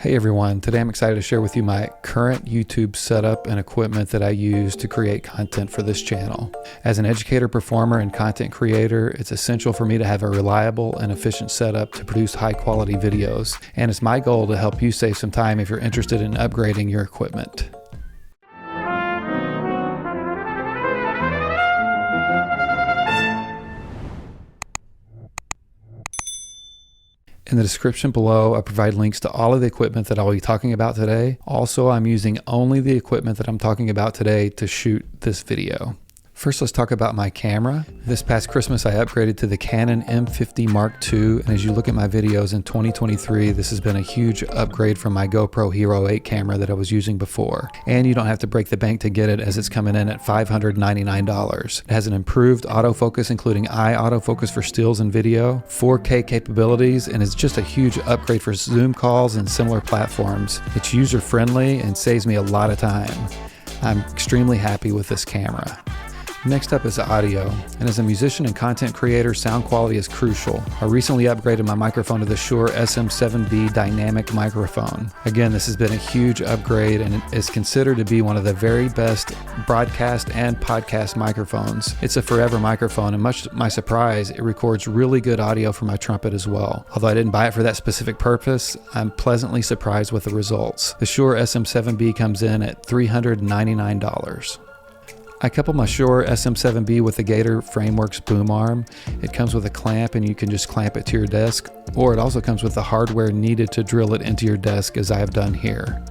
Hey everyone, today I'm excited to share with you my current YouTube setup and equipment that I use to create content for this channel. As an educator, performer, and content creator, it's essential for me to have a reliable and efficient setup to produce high quality videos, and it's my goal to help you save some time if you're interested in upgrading your equipment. In the description below, I provide links to all of the equipment that I'll be talking about today. Also, I'm using only the equipment that I'm talking about today to shoot this video. First, let's talk about my camera. This past Christmas, I upgraded to the Canon M50 Mark II, and as you look at my videos in 2023, this has been a huge upgrade from my GoPro Hero 8 camera that I was using before. And you don't have to break the bank to get it, as it's coming in at $599. It has an improved autofocus, including eye autofocus for stills and video, 4K capabilities, and it's just a huge upgrade for Zoom calls and similar platforms. It's user-friendly and saves me a lot of time. I'm extremely happy with this camera. Next up is audio, and as a musician and content creator, sound quality is crucial. I recently upgraded my microphone to the Shure SM7B dynamic microphone. Again, this has been a huge upgrade and is considered to be one of the very best broadcast and podcast microphones. It's a forever microphone, and much to my surprise, it records really good audio for my trumpet as well. Although I didn't buy it for that specific purpose, I'm pleasantly surprised with the results. The Shure SM7B comes in at $399. I couple my Shure SM7B with the Gator Frameworks boom arm. It comes with a clamp and you can just clamp it to your desk, or it also comes with the hardware needed to drill it into your desk, as I have done here.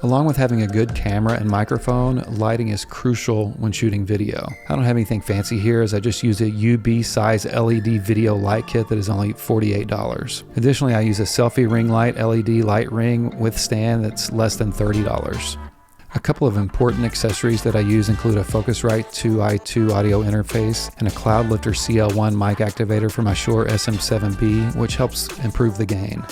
Along with having a good camera and microphone, lighting is crucial when shooting video. I don't have anything fancy here, as I just use a UB size LED video light kit that is only $48. Additionally, I use a selfie ring light LED light ring with stand that's less than $30. A couple of important accessories that I use include a Focusrite 2i2 audio interface and a Cloudlifter CL1 mic activator for my Shure SM7B, which helps improve the gain.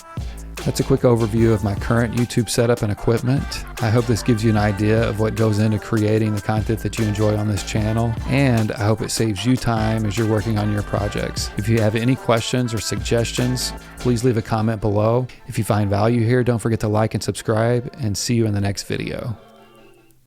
That's a quick overview of my current YouTube setup and equipment. I hope this gives you an idea of what goes into creating the content that you enjoy on this channel, and I hope it saves you time as you're working on your projects. If you have any questions or suggestions, please leave a comment below. If you find value here, don't forget to like and subscribe, and see you in the next video.